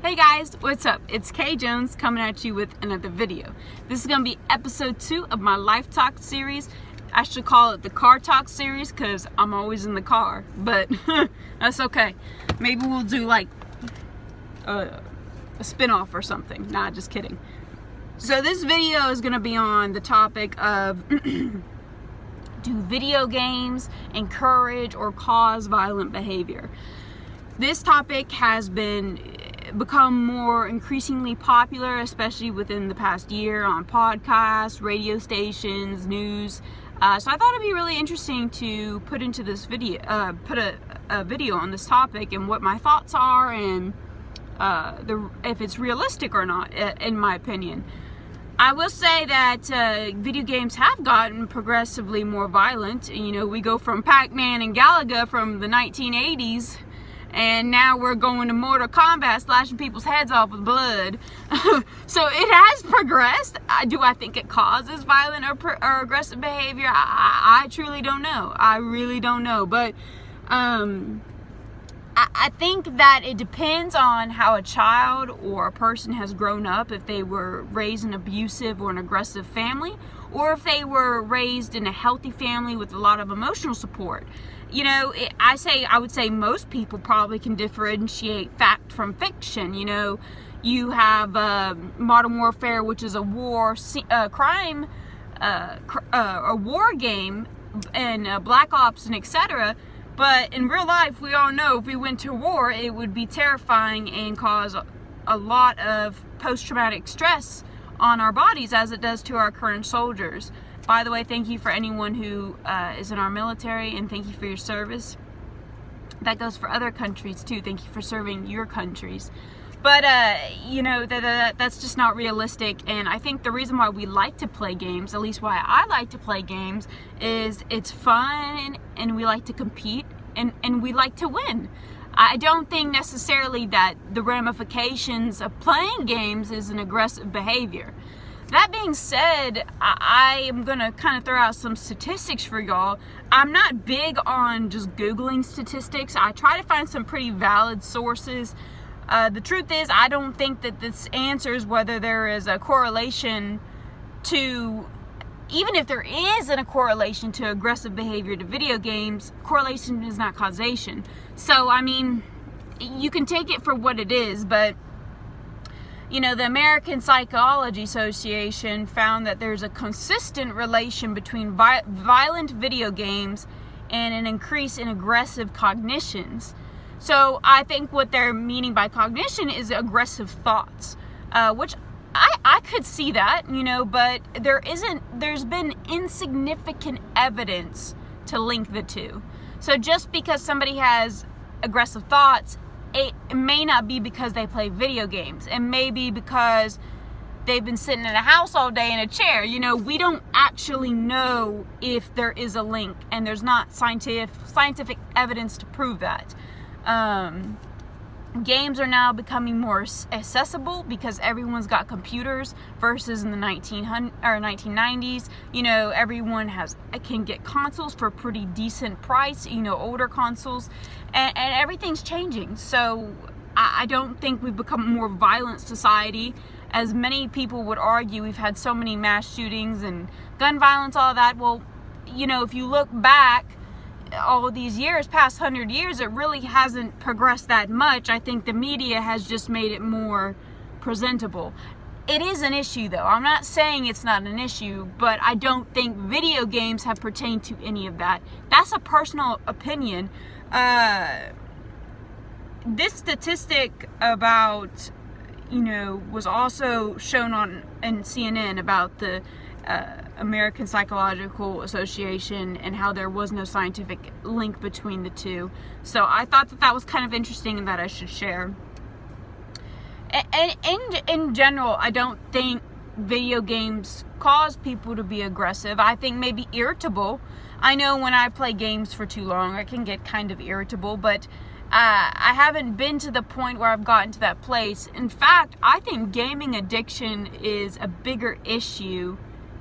Hey guys, what's up? It's Kjones coming at you with another video. This is going to be episode 2 of my Life Talk series. I should call it the Car Talk series because I'm always in the car, but that's okay. Maybe we'll do like a spin-off or something. Nah, just kidding. So this video is going to be on the topic of do video games encourage or cause violent behavior? This topic has become more increasingly popular, especially within the past year, on podcasts, radio stations, news. So I thought it'd be really interesting to put into this video, put a video on this topic and what my thoughts are and if it's realistic or not, in my opinion. I will say that video games have gotten progressively more violent. You know, we go from Pac-Man and Galaga from the 1980s. And now we're going to Mortal Kombat, slashing people's heads off with blood. So it has progressed. Do I think it causes violent or aggressive behavior? I truly don't know. I really don't know. But I think that it depends on how a child or a person has grown up. If they were raised in an abusive or an aggressive family, or if they were raised in a healthy family with a lot of emotional support. You know, I would say most people probably can differentiate fact from fiction. You know, you have Modern Warfare, which is a war crime, a war game, and Black Ops and etc. But in real life, we all know if we went to war, it would be terrifying and cause a lot of post-traumatic stress on our bodies, as it does to our current soldiers. By the way, thank you for anyone who is in our military, and thank you for your service. That goes for other countries too. Thank you for serving your countries. But you know, that's just not realistic. And I think the reason why we like to play games, at least why I like to play games, is it's fun and we like to compete and we like to win. I don't think necessarily that the ramifications of playing games is an aggressive behavior. That being said, I am going to kind of throw out some statistics for y'all. I'm not big on just Googling statistics. I try to find some pretty valid sources. The truth is, I don't think that this answers whether there is a correlation to, even if there isn't a correlation to aggressive behavior to video games, correlation is not causation. So, I mean, you can take it for what it is, but you know, the American Psychology Association found that there's a consistent relation between violent video games and an increase in aggressive cognitions. So I think what they're meaning by cognition is aggressive thoughts, which I could see that, you know, but there's been insignificant evidence to link the two. So just because somebody has aggressive thoughts, it may not be because they play video games. It may be because they've been sitting in a house all day in a chair. You know, we don't actually know if there is a link, and there's not scientific evidence to prove that. Games are now becoming more accessible because everyone's got computers versus in the 1990s. You know, everyone can get consoles for a pretty decent price, you know, older consoles, and everything's changing. So I don't think we've become a more violent society. As many people would argue, we've had so many mass shootings and gun violence, all that. Well, you know, if you look back all of these years, past 100 years, it really hasn't progressed that much. I think the media has just made it more presentable. It is an issue though. I'm not saying it's not an issue, but I don't think video games have pertained to any of that. That's a personal opinion. This statistic about, you know, was also shown in CNN about the American Psychological Association and how there was no scientific link between the two. So I thought that was kind of interesting and that I should share. And in general, I don't think video games cause people to be aggressive. I think maybe irritable. I know when I play games for too long, I can get kind of irritable, but I haven't been to the point where I've gotten to that place. In fact, I think gaming addiction is a bigger issue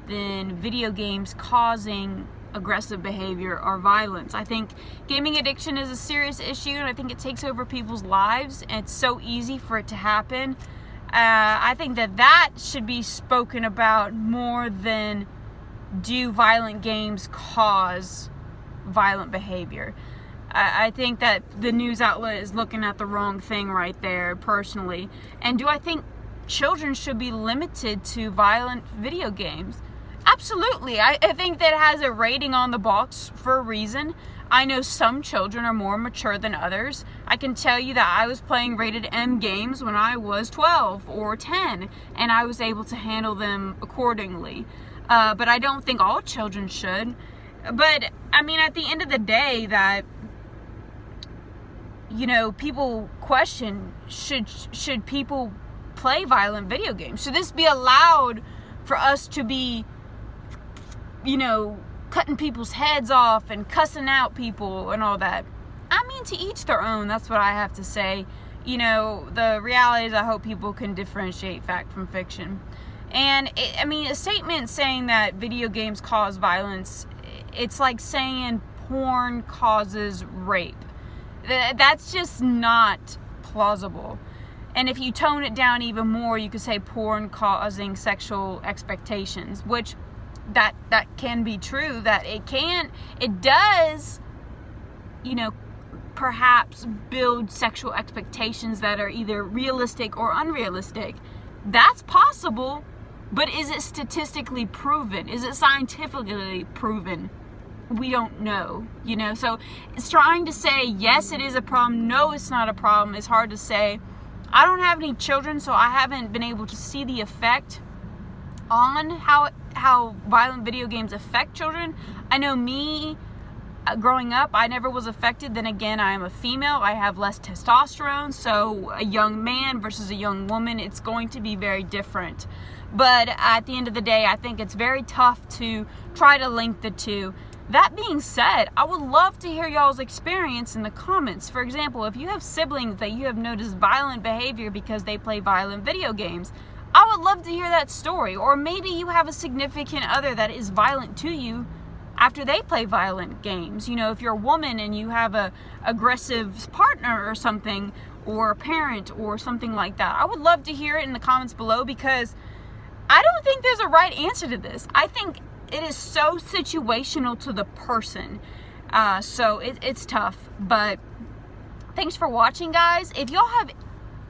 than video games causing aggressive behavior or violence. I think gaming addiction is a serious issue, and I think it takes over people's lives, and it's so easy for it to happen. I think that should be spoken about more than do violent games cause violent behavior. I think that the news outlet is looking at the wrong thing right there, personally. And do I think children should be limited to violent video games? Absolutely. I think that it has a rating on the box for a reason. I know some children are more mature than others. I can tell you that I was playing rated M games when I was 12 or 10, and I was able to handle them accordingly. But I don't think all children should. But, I mean, at the end of the day, that, you know, people question, should people play violent video games? Should this be allowed for us to be, you know, cutting people's heads off and cussing out people and all that? I mean, to each their own. That's what I have to say. You know, the reality is I hope people can differentiate fact from fiction. And, I mean, a statement saying that video games cause violence, it's like saying porn causes rape. That's just not plausible. And if you tone it down even more, you could say porn causing sexual expectations, which that can be true, that it does, you know, perhaps build sexual expectations that are either realistic or unrealistic. That's possible, but is it statistically proven? Is it scientifically proven? We don't know, you know. So it's trying to say, yes, it is a problem, no, it's not a problem. It's hard to say. I don't have any children, so I haven't been able to see the effect on how violent video games affect children. I know me, growing up, I never was affected. Then again, I am a female. I have less testosterone, so a young man versus a young woman, it's going to be very different. But at the end of the day, I think it's very tough to try to link the two. That being said, I would love to hear y'all's experience in the comments. For example, if you have siblings that you have noticed violent behavior because they play violent video games, I would love to hear that story. Or maybe you have a significant other that is violent to you after they play violent games. You know, if you're a woman and you have a aggressive partner or something, or a parent or something like that, I would love to hear it in the comments below, because I don't think there's a right answer to this. I think it is so situational to the person. So it's tough. But thanks for watching, guys. If y'all have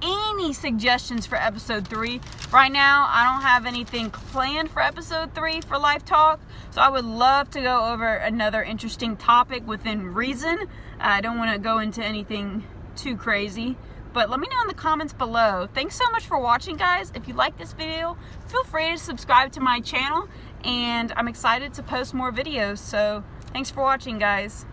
any suggestions for episode 3, right now I don't have anything planned for episode 3 for Life Talk, so I would love to go over another interesting topic within reason. I don't want to go into anything too crazy, but let me know in the comments below. Thanks so much for watching, guys. If you like this video, feel free to subscribe to my channel, and I'm excited to post more videos. So thanks for watching, guys.